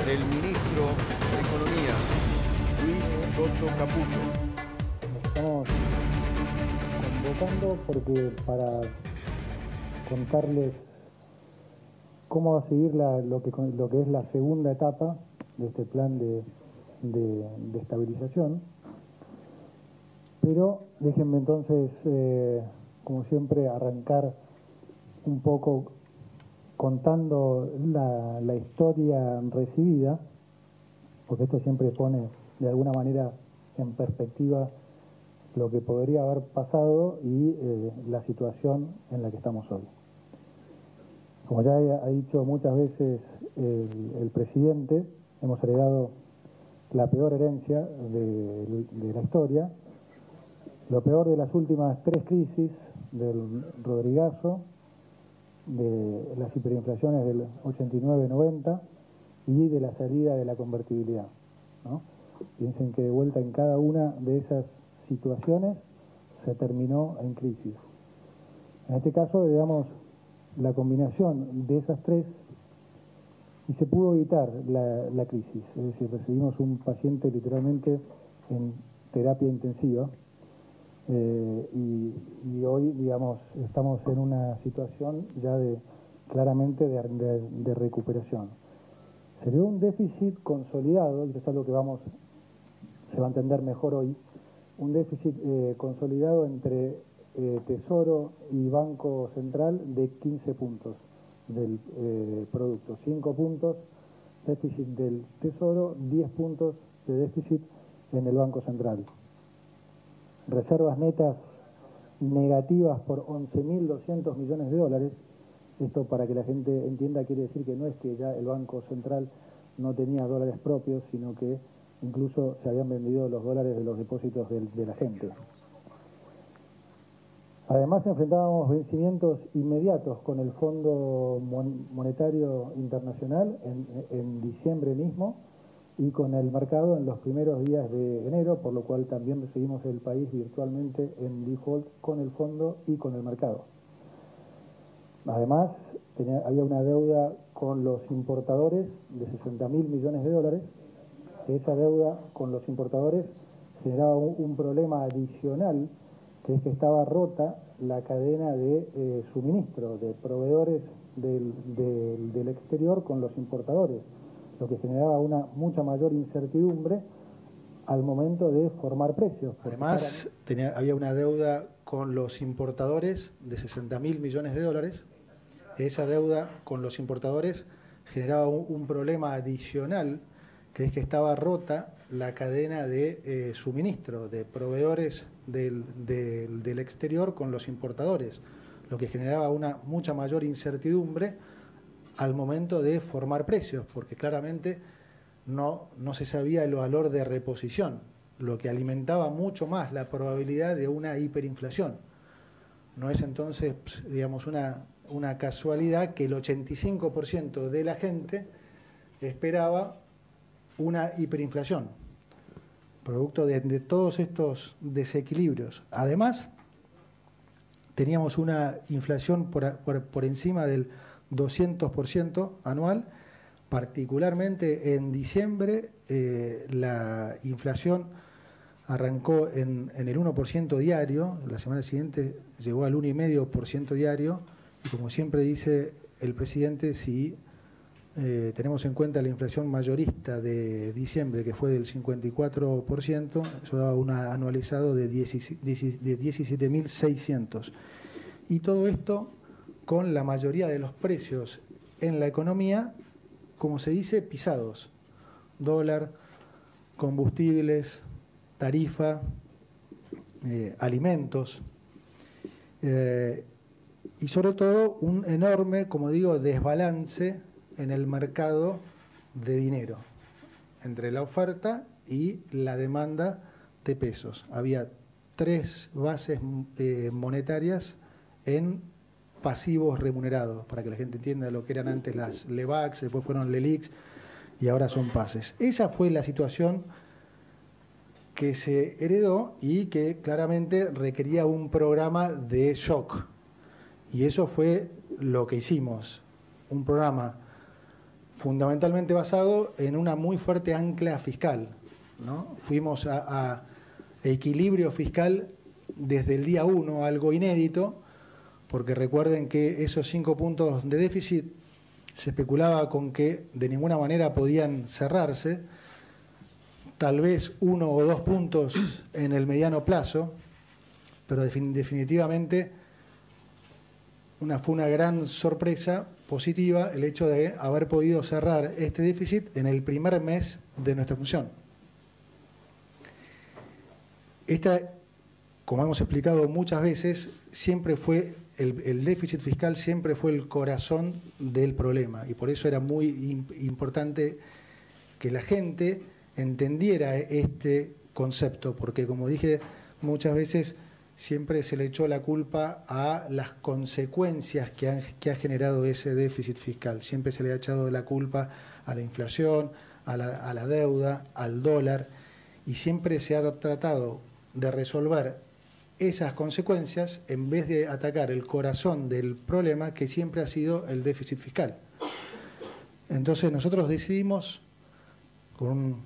del ministro de Economía, Luis Toto Caputo. Estamos convocando porque para contarles cómo va a seguir lo que es la segunda etapa de este plan de estabilización. Pero déjenme entonces, como siempre, arrancar un poco contando la historia recibida, porque esto siempre pone de alguna manera en perspectiva lo que podría haber pasado y la situación en la que estamos hoy. Como ya ha dicho muchas veces el presidente, hemos heredado la peor herencia de la historia, lo peor de las últimas 3 crisis, del Rodrigazo, de las hiperinflaciones del 89-90 y de la salida de la convertibilidad, ¿no? Piensen que de vuelta en cada una de esas situaciones se terminó en crisis. En este caso, digamos, la combinación de esas 3 y se pudo evitar la crisis, es decir, recibimos un paciente literalmente en terapia intensiva y hoy, digamos, estamos en una situación ya claramente de recuperación. Se dio un déficit consolidado, y eso es algo que se va a entender mejor hoy, un déficit consolidado entre Tesoro y Banco Central de 15 puntos del producto, 5 puntos déficit del Tesoro, 10 puntos de déficit en el Banco Central. Reservas netas negativas por 11.200 millones de dólares. Esto, para que la gente entienda, quiere decir que no es que ya el Banco Central no tenía dólares propios, sino que incluso se habían vendido los dólares de los depósitos de la gente. Además, enfrentábamos vencimientos inmediatos con el Fondo Monetario Internacional en diciembre mismo y con el mercado en los primeros días de enero, por lo cual también recibimos el país virtualmente en default con el fondo y con el mercado. Además, había una deuda con los importadores de 60.000 millones de dólares. Esa deuda con los importadores generaba un problema adicional, que es que estaba rota la cadena de suministro de proveedores del exterior con los importadores, lo que generaba una mucha mayor incertidumbre al momento de formar precios. Además, había una deuda con los importadores de 60.000 millones de dólares. Esa deuda con los importadores generaba un problema adicional, que es que estaba rota la cadena de suministro de proveedores del exterior con los importadores, lo que generaba una mucha mayor incertidumbre al momento de formar precios, porque claramente no se sabía el valor de reposición, lo que alimentaba mucho más la probabilidad de una hiperinflación. No es entonces, digamos, una casualidad que el 85% de la gente esperaba una hiperinflación, producto de todos estos desequilibrios. Además, teníamos una inflación por encima del 200% anual, particularmente en diciembre. La inflación arrancó en el 1% diario, la semana siguiente llegó al 1,5% diario, y como siempre dice el presidente, si tenemos en cuenta la inflación mayorista de diciembre, que fue del 54%, eso daba un anualizado de 17.600. Y todo esto con la mayoría de los precios en la economía, como se dice, pisados. Dólar, combustibles, tarifa, alimentos, y sobre todo un enorme, como digo, desbalance en el mercado de dinero, entre la oferta y la demanda de pesos. Había 3 bases monetarias en pasivos remunerados, para que la gente entienda lo que eran antes las LEVAX, después fueron LELIX y ahora son PASES. Esa fue la situación que se heredó y que claramente requería un programa de shock. Y eso fue lo que hicimos, un programa fundamentalmente basado en una muy fuerte ancla fiscal, ¿no? Fuimos a equilibrio fiscal desde el día 1, algo inédito, porque recuerden que esos 5 puntos de déficit se especulaba con que de ninguna manera podían cerrarse, tal vez 1 o 2 puntos en el mediano plazo, pero definitivamente fue una gran sorpresa positiva el hecho de haber podido cerrar este déficit en el primer mes de nuestra función. Esta, como hemos explicado muchas veces, siempre fue el déficit fiscal siempre fue el corazón del problema, y por eso era muy importante que la gente entendiera este concepto, porque como dije muchas veces, siempre se le echó la culpa a las consecuencias que ha generado ese déficit fiscal. Siempre se le ha echado la culpa a la inflación, a la deuda, al dólar, y siempre se ha tratado de resolver esas consecuencias en vez de atacar el corazón del problema, que siempre ha sido el déficit fiscal. Entonces nosotros decidimos, con un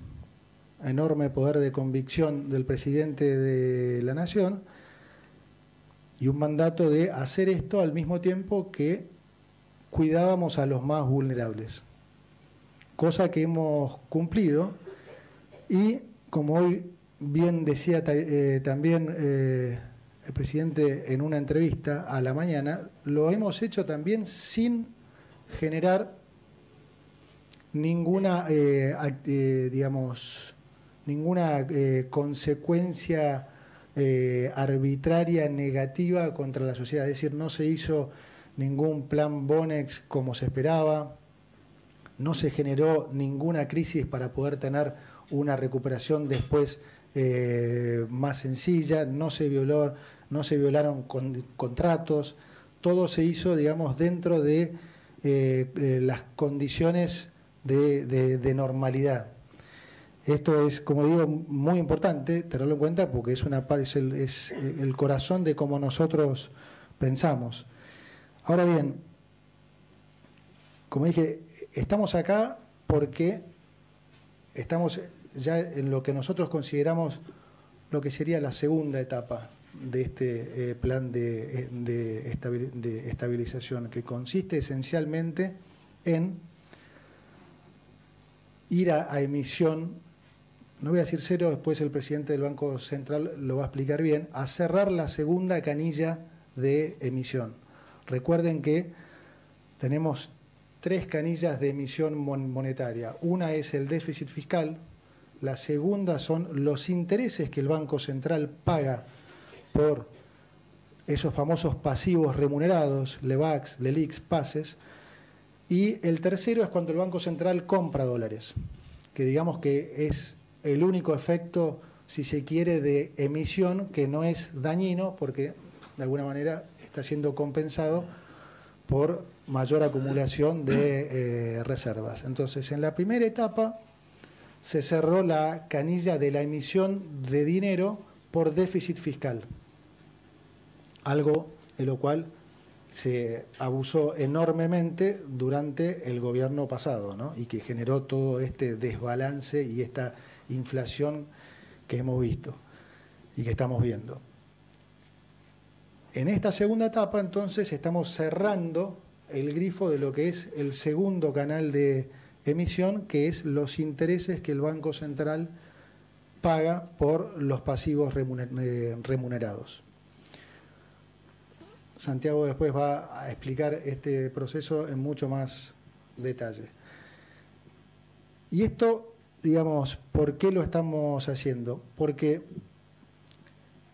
enorme poder de convicción del presidente de la Nación y un mandato de hacer esto al mismo tiempo que cuidábamos a los más vulnerables, cosa que hemos cumplido, y como hoy bien decía también el presidente en una entrevista a la mañana, lo hemos hecho también sin generar ninguna, ninguna consecuencia arbitraria negativa contra la sociedad. Es decir, no se hizo ningún plan Bonex como se esperaba, no se generó ninguna crisis para poder tener una recuperación después más sencilla, no se violaron contratos, todo se hizo, digamos, dentro de las condiciones de normalidad. Esto es, como digo, muy importante tenerlo en cuenta, porque es el corazón de cómo nosotros pensamos. Ahora bien, como dije, estamos acá porque estamos ya en lo que nosotros consideramos lo que sería la segunda etapa de este plan de estabilización, que consiste esencialmente en ir a emisión, no voy a decir cero, después el presidente del Banco Central lo va a explicar bien, a cerrar la segunda canilla de emisión. Recuerden que tenemos 3 canillas de emisión monetaria. Una es el déficit fiscal, la segunda son los intereses que el Banco Central paga por esos famosos pasivos remunerados, LEVAX, LELIX, PASES, y el tercero es cuando el Banco Central compra dólares, que digamos que es el único efecto, si se quiere, de emisión que no es dañino, porque de alguna manera está siendo compensado por mayor acumulación de reservas. Entonces, en la primera etapa se cerró la canilla de la emisión de dinero por déficit fiscal, algo de lo cual se abusó enormemente durante el gobierno pasado, ¿no? Y que generó todo este desbalance y esta inflación que hemos visto y que estamos viendo. En esta segunda etapa, entonces, estamos cerrando el grifo de lo que es el segundo canal de emisión, que es los intereses que el Banco Central paga por los pasivos remunerados. Santiago después va a explicar este proceso en mucho más detalle. Y esto, digamos, ¿por qué lo estamos haciendo? Porque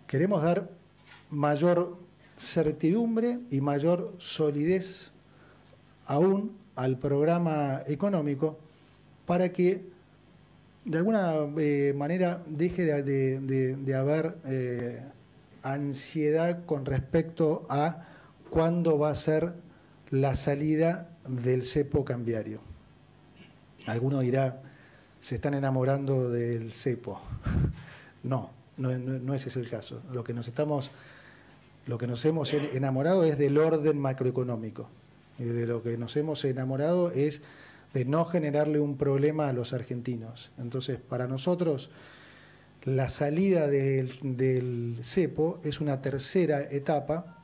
queremos dar mayor certidumbre y mayor solidez aún al programa económico, para que de alguna manera deje de haber ansiedad con respecto a cuándo va a ser la salida del cepo cambiario. Alguno dirá, se están enamorando del cepo. No ese es el caso. Lo que nos hemos enamorado es del orden macroeconómico. Y de lo que nos hemos enamorado es de no generarle un problema a los argentinos. Entonces, para nosotros, la salida del cepo es una tercera etapa,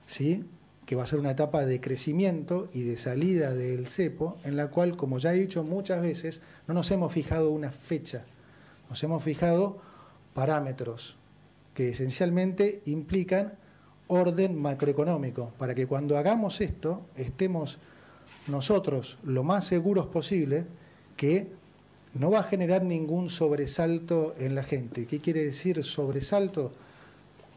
¿sí?, que va a ser una etapa de crecimiento y de salida del cepo, en la cual, como ya he dicho muchas veces, no nos hemos fijado una fecha, nos hemos fijado parámetros que esencialmente implican orden macroeconómico, para que cuando hagamos esto estemos nosotros lo más seguros posible que no va a generar ningún sobresalto en la gente. ¿Qué quiere decir sobresalto?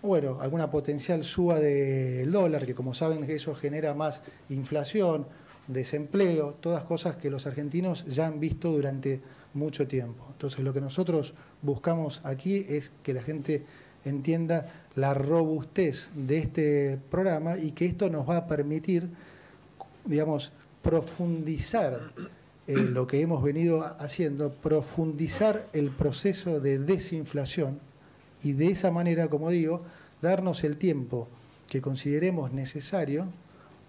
Bueno, alguna potencial suba del dólar, que como saben eso genera más inflación, desempleo, todas cosas que los argentinos ya han visto durante mucho tiempo. Entonces lo que nosotros buscamos aquí es que la gente entienda la robustez de este programa y que esto nos va a permitir, digamos, profundizar lo que hemos venido haciendo, profundizar el proceso de desinflación y de esa manera, como digo, darnos el tiempo que consideremos necesario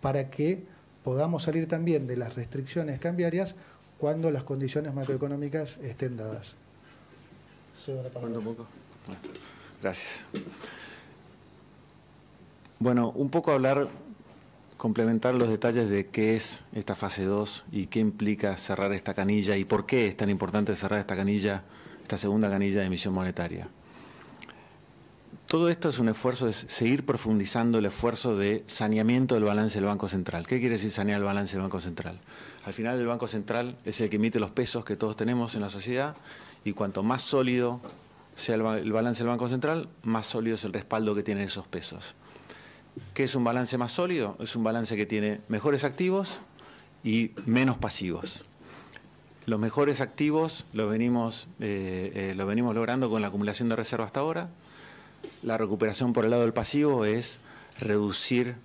para que podamos salir también de las restricciones cambiarias cuando las condiciones macroeconómicas estén dadas. ¿Cuánto poco? Gracias. Bueno, un poco complementar los detalles de qué es esta fase 2 y qué implica cerrar esta canilla y por qué es tan importante cerrar esta canilla, esta segunda canilla de emisión monetaria. Todo esto es un esfuerzo, es seguir profundizando el esfuerzo de saneamiento del balance del Banco Central. ¿Qué quiere decir sanear el balance del Banco Central? Al final el Banco Central es el que emite los pesos que todos tenemos en la sociedad y cuanto más sólido sea el balance del Banco Central, más sólido es el respaldo que tienen esos pesos. ¿Qué es un balance más sólido? Es un balance que tiene mejores activos y menos pasivos. Los mejores activos los venimos logrando con la acumulación de reserva hasta ahora. La recuperación por el lado del pasivo es reducir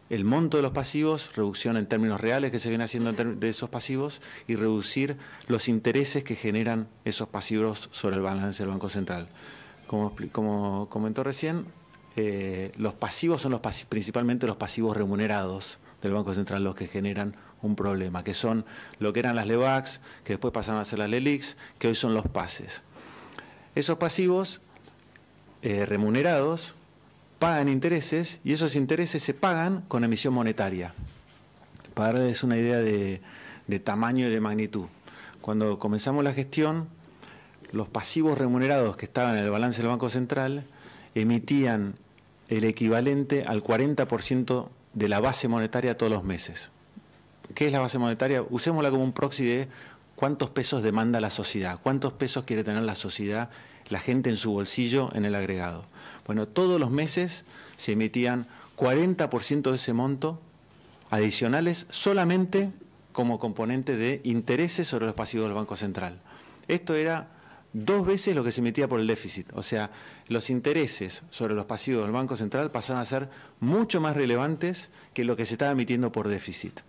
el monto de los pasivos, reducción en términos reales que se viene haciendo de esos pasivos y reducir los intereses que generan esos pasivos sobre el balance del Banco Central. Como comentó recién, los pasivos son principalmente los pasivos remunerados del Banco Central los que generan un problema, que son lo que eran las LEVAX, que después pasaron a ser las LELIQs, que hoy son los PASES. Esos pasivos remunerados pagan intereses y esos intereses se pagan con emisión monetaria. Para darles una idea de tamaño y de magnitud. Cuando comenzamos la gestión, los pasivos remunerados que estaban en el balance del Banco Central emitían el equivalente al 40% de la base monetaria todos los meses. ¿Qué es la base monetaria? Usémosla como un proxy de cuántos pesos demanda la sociedad, cuántos pesos quiere tener la sociedad, la gente en su bolsillo, en el agregado. Bueno, todos los meses se emitían 40% de ese monto adicionales solamente como componente de intereses sobre los pasivos del Banco Central. Esto era 2 veces lo que se emitía por el déficit. O sea, los intereses sobre los pasivos del Banco Central pasaron a ser mucho más relevantes que lo que se estaba emitiendo por déficit.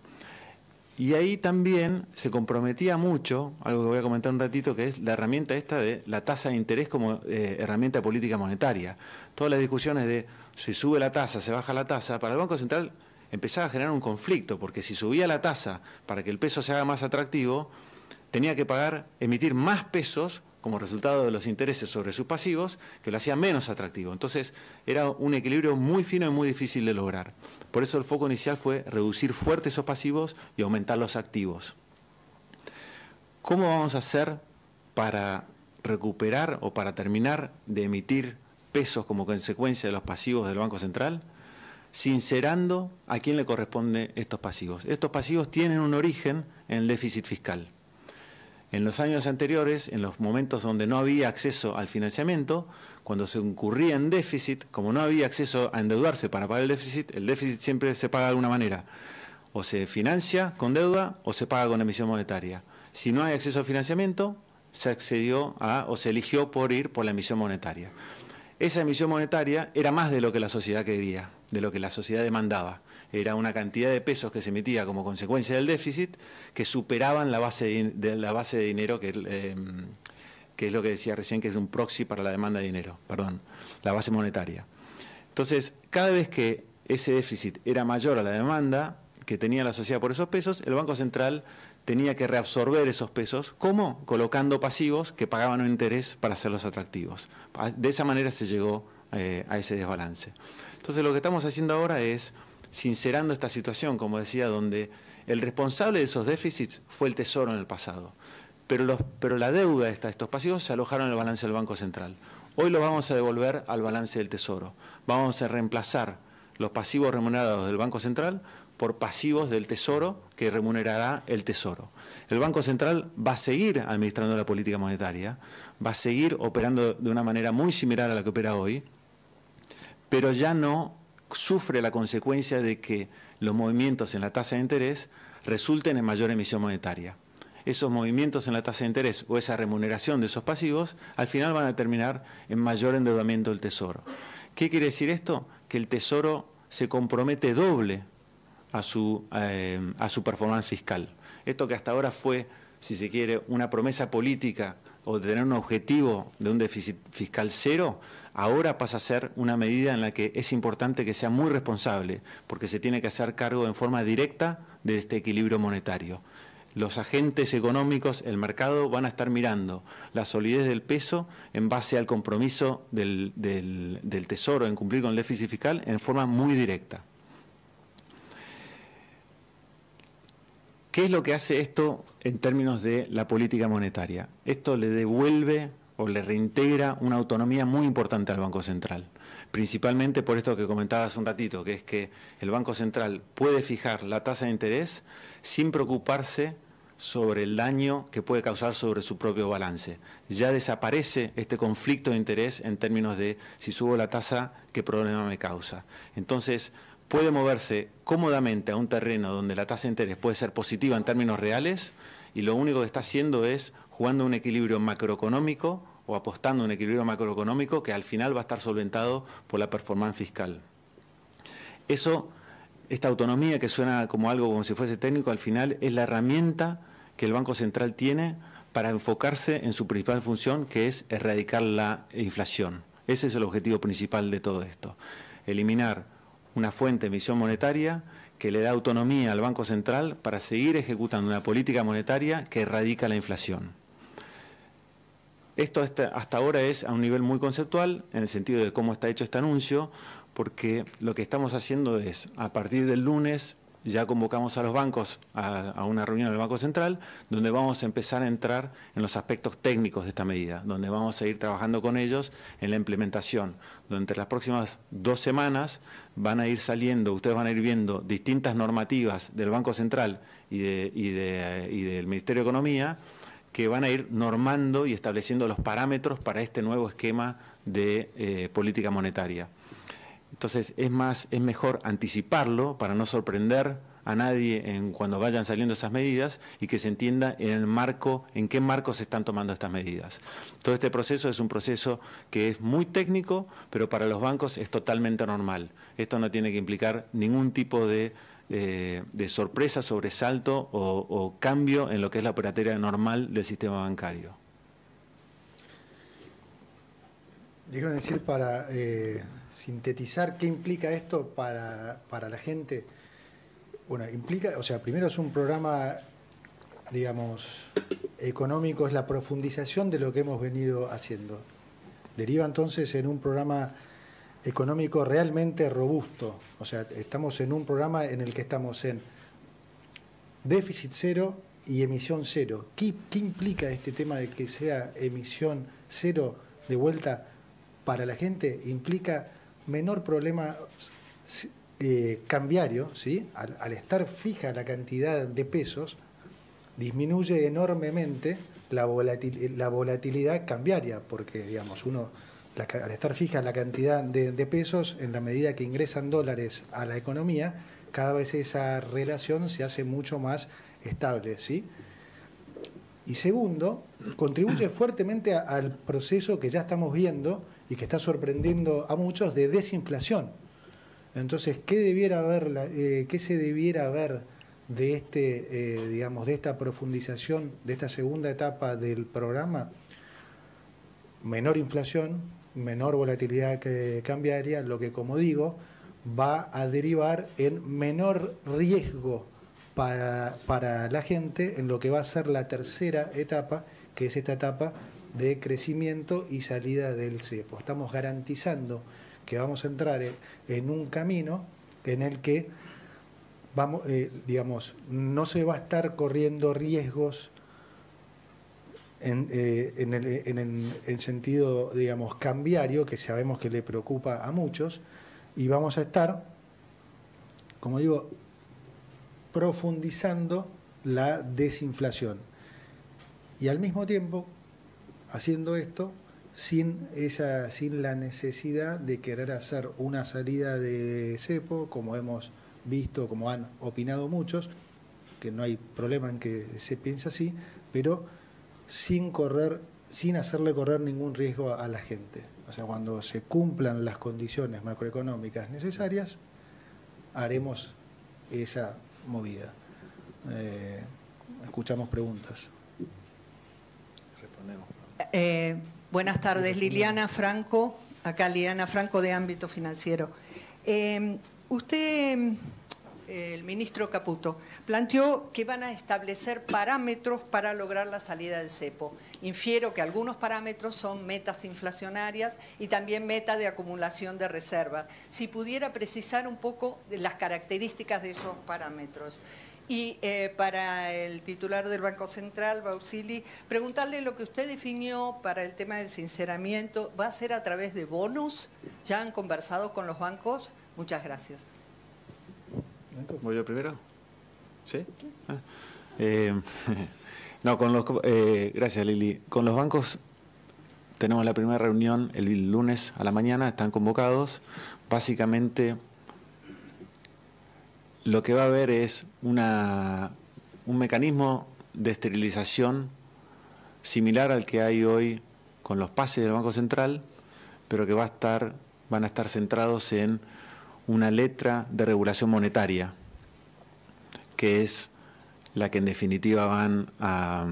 Y ahí también se comprometía mucho, algo que voy a comentar un ratito, que es la herramienta esta de la tasa de interés como herramienta de política monetaria. Todas las discusiones de si sube la tasa, se baja la tasa, para el Banco Central empezaba a generar un conflicto, porque si subía la tasa para que el peso se haga más atractivo, tenía que emitir más pesos como resultado de los intereses sobre sus pasivos, que lo hacía menos atractivo. Entonces, era un equilibrio muy fino y muy difícil de lograr. Por eso el foco inicial fue reducir fuerte esos pasivos y aumentar los activos. ¿Cómo vamos a hacer para recuperar o para terminar de emitir pesos como consecuencia de los pasivos del Banco Central? Sincerando a quién le corresponden estos pasivos. Estos pasivos tienen un origen en el déficit fiscal. En los años anteriores, en los momentos donde no había acceso al financiamiento, cuando se incurría en déficit, como no había acceso a endeudarse para pagar el déficit siempre se paga de alguna manera. O se financia con deuda o se paga con emisión monetaria. Si no hay acceso al financiamiento, se accedió o se eligió por ir por la emisión monetaria. Esa emisión monetaria era más de lo que la sociedad quería, de lo que la sociedad demandaba. Era una cantidad de pesos que se emitía como consecuencia del déficit que superaban la base de dinero, que es lo que decía recién, que es un proxy para la demanda de dinero, la base monetaria. Entonces, cada vez que ese déficit era mayor a la demanda, que tenía la sociedad por esos pesos, el Banco Central tenía que reabsorber esos pesos. ¿Cómo? Colocando pasivos que pagaban un interés para hacerlos atractivos. De esa manera se llegó a ese desbalance. Entonces lo que estamos haciendo ahora es sincerando esta situación, como decía, donde el responsable de esos déficits fue el Tesoro en el pasado. Pero la deuda de estos pasivos se alojaron en el balance del Banco Central. Hoy lo vamos a devolver al balance del Tesoro. Vamos a reemplazar los pasivos remunerados del Banco Central por pasivos del Tesoro que remunerará el Tesoro. El Banco Central va a seguir administrando la política monetaria, va a seguir operando de una manera muy similar a la que opera hoy, pero ya no sufre la consecuencia de que los movimientos en la tasa de interés resulten en mayor emisión monetaria. Esos movimientos en la tasa de interés o esa remuneración de esos pasivos al final van a terminar en mayor endeudamiento del Tesoro. ¿Qué quiere decir esto? Que el Tesoro se compromete doble a su performance fiscal. Esto que hasta ahora fue, si se quiere, una promesa política o de tener un objetivo de un déficit fiscal cero, ahora pasa a ser una medida en la que es importante que sea muy responsable, porque se tiene que hacer cargo en forma directa de este equilibrio monetario. Los agentes económicos, el mercado, van a estar mirando la solidez del peso en base al compromiso del Tesoro en cumplir con el déficit fiscal en forma muy directa. ¿Qué es lo que hace esto en términos de la política monetaria? Esto le devuelve o le reintegra una autonomía muy importante al Banco Central, principalmente por esto que comentaba hace un ratito, que es que el Banco Central puede fijar la tasa de interés sin preocuparse sobre el daño que puede causar sobre su propio balance. Ya desaparece este conflicto de interés en términos de si subo la tasa, ¿qué problema me causa? Entonces, puede moverse cómodamente a un terreno donde la tasa de interés puede ser positiva en términos reales y lo único que está haciendo es jugando un equilibrio macroeconómico o apostando a un equilibrio macroeconómico que al final va a estar solventado por la performance fiscal. Esta autonomía que suena como algo como si fuese técnico, al final es la herramienta que el Banco Central tiene para enfocarse en su principal función, que es erradicar la inflación. Ese es el objetivo principal de todo esto. Eliminar una fuente de emisión monetaria que le da autonomía al Banco Central para seguir ejecutando una política monetaria que erradica la inflación. Esto hasta ahora es a un nivel muy conceptual, en el sentido de cómo está hecho este anuncio, porque lo que estamos haciendo es, a partir del lunes, ya convocamos a los bancos a una reunión del Banco Central, donde vamos a empezar a entrar en los aspectos técnicos de esta medida, donde vamos a ir trabajando con ellos en la implementación. Durante las próximas 2 semanas van a ir saliendo, ustedes van a ir viendo distintas normativas del Banco Central y del Ministerio de Economía, que van a ir normando y estableciendo los parámetros para este nuevo esquema de política monetaria. Entonces es mejor anticiparlo para no sorprender a nadie cuando vayan saliendo esas medidas y que se entienda en qué marco se están tomando estas medidas. Todo este proceso es un proceso que es muy técnico, pero para los bancos es totalmente normal. Esto no tiene que implicar ningún tipo de sorpresa, sobresalto o cambio en lo que es la operatoria normal del sistema bancario. Déjame decir, para sintetizar, ¿qué implica esto para la gente? Bueno, implica, o sea, primero es un programa, digamos, económico, es la profundización de lo que hemos venido haciendo. Deriva entonces en un programa económico realmente robusto. O sea, estamos en un programa en el que estamos en déficit cero y emisión cero. ¿Qué implica este tema de que sea emisión cero de vuelta para la gente? Implica menor problema cambiario, ¿sí? Al estar fija la cantidad de pesos, disminuye enormemente la volatilidad cambiaria, porque, digamos, al estar fija la cantidad de pesos, en la medida que ingresan dólares a la economía, cada vez esa relación se hace mucho más estable, ¿sí? Y segundo, contribuye fuertemente al proceso que ya estamos viendo y que está sorprendiendo a muchos de desinflación. Entonces, ¿qué se debiera ver de digamos, de esta profundización, de esta segunda etapa del programa? Menor inflación, menor volatilidad cambiaria, lo que, como digo, va a derivar en menor riesgo para la gente en lo que va a ser la tercera etapa, que es esta etapa de crecimiento y salida del cepo. Estamos garantizando que vamos a entrar en un camino en el que vamos, digamos, no se va a estar corriendo riesgos en sentido, digamos, cambiario, que sabemos que le preocupa a muchos, y vamos a estar, como digo, profundizando la desinflación. Y al mismo tiempo, haciendo esto, sin la necesidad de querer hacer una salida de cepo, como hemos visto, como han opinado muchos, que no hay problema en que se piense así, pero sin hacerle correr ningún riesgo a la gente. O sea, cuando se cumplan las condiciones macroeconómicas necesarias, haremos esa movida. Escuchamos preguntas. Respondemos. Buenas tardes, Liliana Franco, acá Liliana Franco de Ámbito Financiero. Usted, el ministro Caputo, planteó que van a establecer parámetros para lograr la salida del cepo. Infiero que algunos parámetros son metas inflacionarias y también meta de acumulación de reservas. Si pudiera precisar un poco de las características de esos parámetros. Y para el titular del Banco Central, Bausili, preguntarle lo que usted definió para el tema del sinceramiento, ¿va a ser a través de bonos? ¿Ya han conversado con los bancos? Muchas gracias. ¿Voy yo primero? ¿Sí? No, gracias, Lili. Con los bancos tenemos la primera reunión el lunes a la mañana, están convocados. Básicamente, lo que va a haber es un mecanismo de esterilización similar al que hay hoy con los pases del Banco Central, pero que van a estar centrados en una letra de regulación monetaria, que es la que en definitiva van a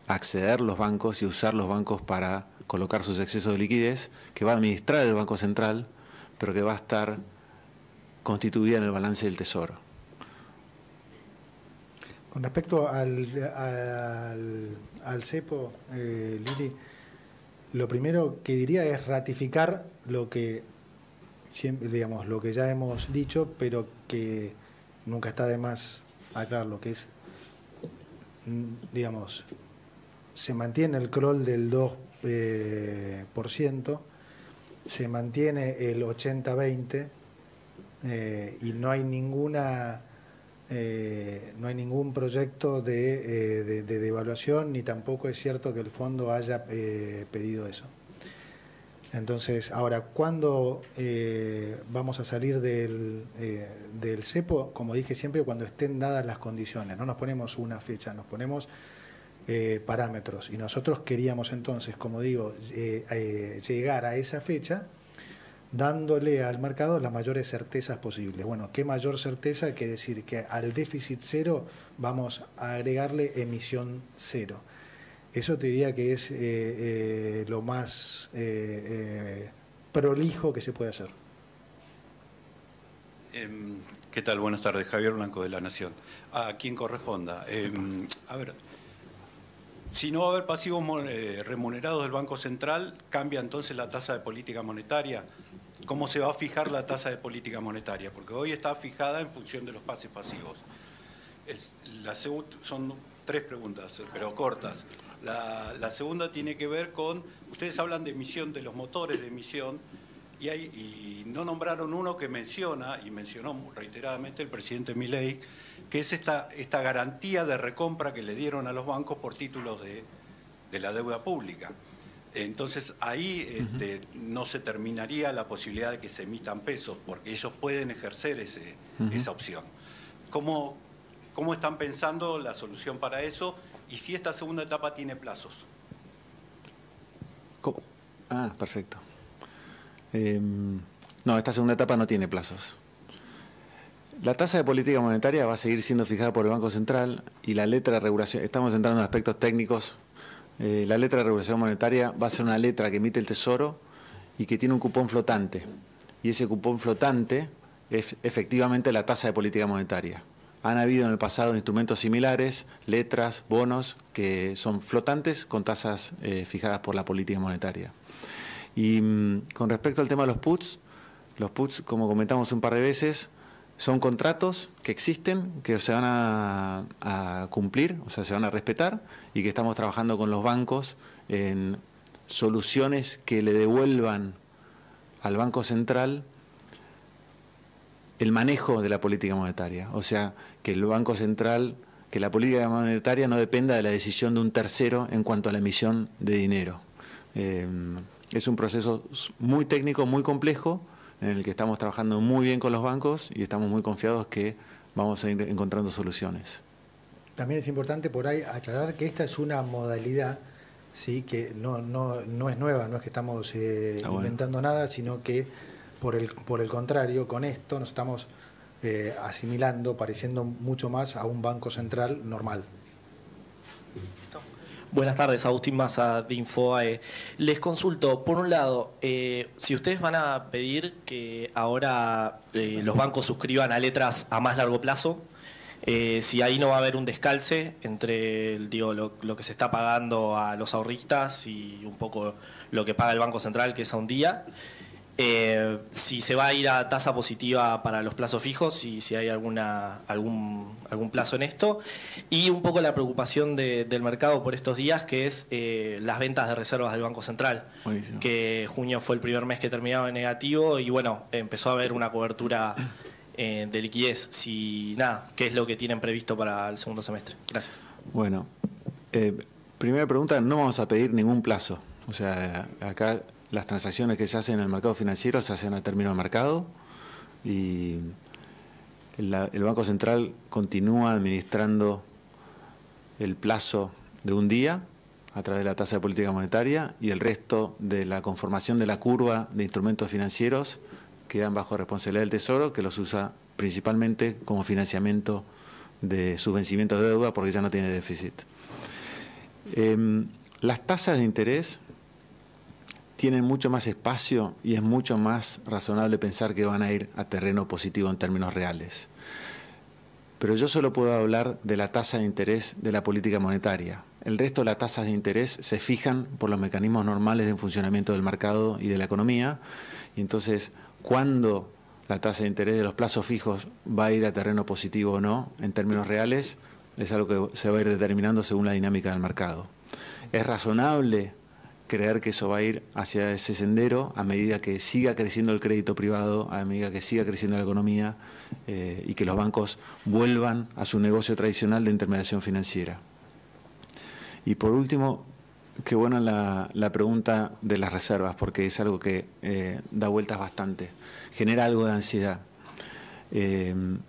acceder los bancos y usar los bancos para colocar sus excesos de liquidez, que va a administrar el Banco Central, pero que va a estar constituida en el balance del Tesoro. Con respecto al cepo, Lili, lo primero que diría es ratificar lo que siempre, digamos, lo que ya hemos dicho, pero que nunca está de más aclarar lo que es, digamos, se mantiene el crawl del 2%, se mantiene el 80-20 y no hay ningún proyecto de devaluación, ni tampoco es cierto que el fondo haya pedido eso. Entonces, ahora, ¿cuándo vamos a salir del cepo? Como dije siempre, cuando estén dadas las condiciones. No nos ponemos una fecha, nos ponemos parámetros. Y nosotros queríamos entonces, como digo, llegar a esa fecha dándole al mercado las mayores certezas posibles. Bueno, ¿qué mayor certeza que decir que al déficit cero vamos a agregarle emisión cero? Eso te diría que es lo más prolijo que se puede hacer. ¿Qué tal? Buenas tardes. Javier Blanco, de La Nación. A quien corresponda. A ver, si no va a haber pasivos remunerados del Banco Central, ¿cambia entonces la tasa de política monetaria? ¿Cómo se va a fijar la tasa de política monetaria? Porque hoy está fijada en función de los pases pasivos. Son tres preguntas, pero cortas. La segunda tiene que ver con, ustedes hablan de emisión, de los motores de emisión, y no nombraron uno que menciona, y mencionó reiteradamente el presidente Milei, que es esta garantía de recompra que le dieron a los bancos por títulos de la deuda pública. Entonces ahí no se terminaría la posibilidad de que se emitan pesos, porque ellos pueden ejercer esa opción. ¿Cómo están pensando la solución para eso? Y si esta segunda etapa tiene plazos. ¿Cómo? Perfecto. No, esta segunda etapa no tiene plazos. La tasa de política monetaria va a seguir siendo fijada por el Banco Central y la letra de regulación, estamos entrando en aspectos técnicos, la letra de regulación monetaria va a ser una letra que emite el Tesoro y que tiene un cupón flotante. Y ese cupón flotante es efectivamente la tasa de política monetaria. Han habido en el pasado instrumentos similares, letras, bonos, que son flotantes con tasas fijadas por la política monetaria. Y con respecto al tema de los puts, como comentamos un par de veces, son contratos que existen, que se van a cumplir, o sea, se van a respetar, y que estamos trabajando con los bancos en soluciones que le devuelvan al Banco Central el manejo de la política monetaria. O sea, que el Banco Central, que la política monetaria no dependa de la decisión de un tercero en cuanto a la emisión de dinero. Es un proceso muy técnico, muy complejo, en el que estamos trabajando muy bien con los bancos y estamos muy confiados que vamos a ir encontrando soluciones. También es importante por ahí aclarar que esta es una modalidad, sí, que no es nueva, no es que estamos inventando nada, sino que por el contrario, con esto nos estamos asimilando, pareciendo mucho más a un banco central normal. Buenas tardes, Agustín Massa de Infobae. Les consulto, por un lado, si ustedes van a pedir que ahora los bancos suscriban a letras a más largo plazo, si ahí no va a haber un descalce entre lo que se está pagando a los ahorristas y un poco lo que paga el Banco Central, que es a un día. Si se va a ir a tasa positiva para los plazos fijos, si hay algún plazo en esto, y un poco la preocupación del mercado por estos días, que es las ventas de reservas del Banco Central. Buenísimo. Que junio fue el primer mes que terminaba en negativo y bueno, empezó a haber una cobertura de liquidez. ¿Qué es lo que tienen previsto para el segundo semestre? Gracias. Bueno, primera pregunta, no vamos a pedir ningún plazo. O sea, acá las transacciones que se hacen en el mercado financiero se hacen a término de mercado y el Banco Central continúa administrando el plazo de un día a través de la tasa de política monetaria y el resto de la conformación de la curva de instrumentos financieros quedan bajo responsabilidad del Tesoro, que los usa principalmente como financiamiento de sus vencimientos de deuda porque ya no tiene déficit. Las tasas de interés tienen mucho más espacio y es mucho más razonable pensar que van a ir a terreno positivo en términos reales. Pero yo solo puedo hablar de la tasa de interés de la política monetaria. El resto de las tasas de interés se fijan por los mecanismos normales de funcionamiento del mercado y de la economía. Y entonces, ¿cuándo la tasa de interés de los plazos fijos va a ir a terreno positivo o no, en términos reales? Es algo que se va a ir determinando según la dinámica del mercado. Es razonable creer que eso va a ir hacia ese sendero a medida que siga creciendo el crédito privado, a medida que siga creciendo la economía y que los bancos vuelvan a su negocio tradicional de intermediación financiera. Y por último, qué buena la pregunta de las reservas, porque es algo que da vueltas bastante, genera algo de ansiedad. El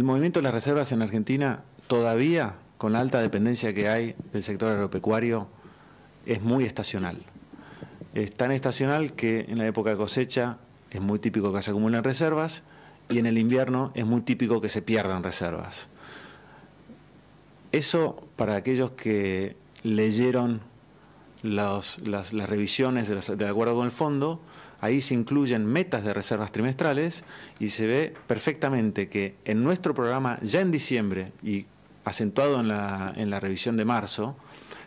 movimiento de las reservas en Argentina todavía, con la alta dependencia que hay del sector agropecuario, es muy estacional. Es tan estacional que en la época de cosecha es muy típico que se acumulen reservas y en el invierno es muy típico que se pierdan reservas. Eso, para aquellos que leyeron las revisiones de acuerdo con el fondo, ahí se incluyen metas de reservas trimestrales y se ve perfectamente que en nuestro programa, ya en diciembre y acentuado en la revisión de marzo,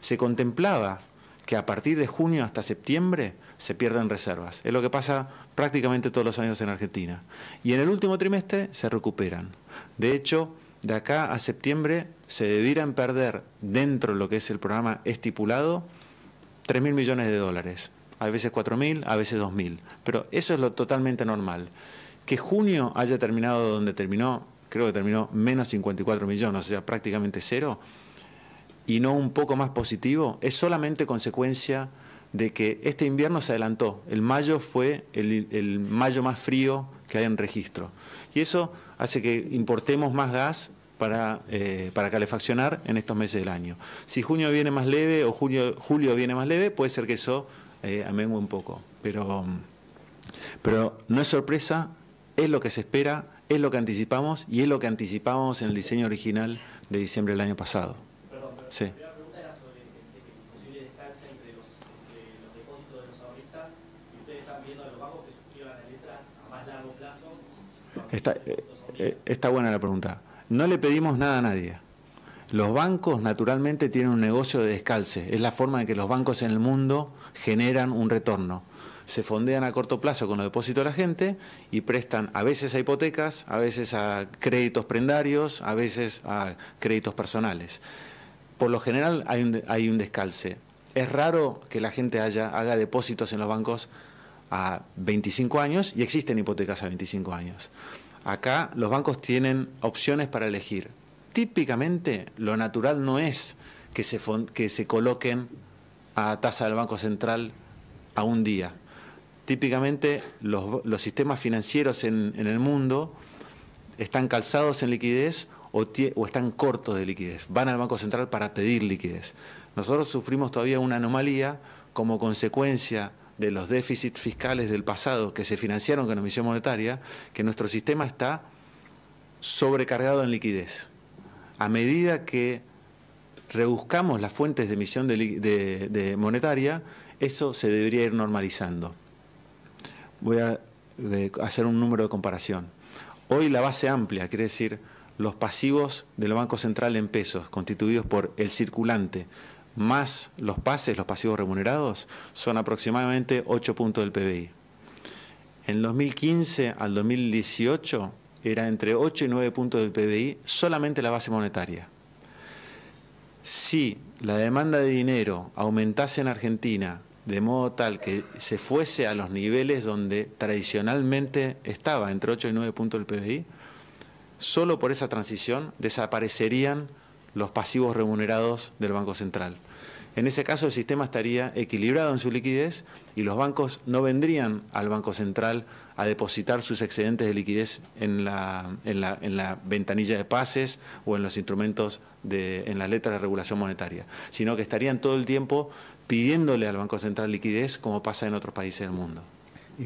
se contemplaba que a partir de junio hasta septiembre se pierden reservas. Es lo que pasa prácticamente todos los años en Argentina. Y en el último trimestre se recuperan. De hecho, de acá a septiembre se debieran perder, dentro de lo que es el programa estipulado, 3.000 millones de dólares. A veces 4.000, a veces 2.000. Pero eso es lo totalmente normal. Que junio haya terminado donde terminó, creo que terminó menos 54 millones, o sea, prácticamente cero, y no un poco más positivo, es solamente consecuencia de que este invierno se adelantó. El mayo fue el mayo más frío que hay en registro. Y eso hace que importemos más gas para calefaccionar en estos meses del año. Si junio viene más leve o julio viene más leve, puede ser que eso amengue un poco. Pero no es sorpresa, es lo que se espera, es lo que anticipamos y es lo que anticipábamos en el diseño original de diciembre del año pasado. Perdón, sí. La primera pregunta era sobre el posible descalce entre los depósitos de los ahorristas y ustedes están viendo a los bancos que suscriban la letra Está buena la pregunta. No le pedimos nada a nadie. Los bancos naturalmente tienen un negocio de descalce. Es la forma en que los bancos en el mundo generan un retorno. Se fondean a corto plazo con los depósitos de la gente y prestan a veces a hipotecas, a veces a créditos prendarios, a veces a créditos personales. Por lo general hay un descalce. Es raro que la gente haga depósitos en los bancos a 25 años y existen hipotecas a 25 años. Acá los bancos tienen opciones para elegir. Típicamente lo natural no es que se coloquen a tasa del Banco Central a un día. Típicamente los sistemas financieros en el mundo están calzados en liquidez o están cortos de liquidez. Van al Banco Central para pedir liquidez. Nosotros sufrimos todavía una anomalía como consecuencia de los déficits fiscales del pasado que se financiaron con emisión monetaria, que nuestro sistema está sobrecargado en liquidez. A medida que rebuscamos las fuentes de emisión de monetaria, eso se debería ir normalizando. Voy a hacer un número de comparación. Hoy la base amplia, quiere decir los pasivos del Banco Central en pesos, constituidos por el circulante, más los pases, los pasivos remunerados, son aproximadamente 8 puntos del PBI. En 2015 al 2018 era entre 8 y 9 puntos del PBI solamente la base monetaria. Si la demanda de dinero aumentase en Argentina de modo tal que se fuese a los niveles donde tradicionalmente estaba, entre 8 y 9 puntos del PBI, solo por esa transición desaparecerían los pasivos remunerados del Banco Central. En ese caso el sistema estaría equilibrado en su liquidez y los bancos no vendrían al Banco Central a depositar sus excedentes de liquidez en la ventanilla de pases o en los instrumentos en las letras de regulación monetaria, sino que estarían todo el tiempo pidiéndole al Banco Central liquidez como pasa en otros países del mundo.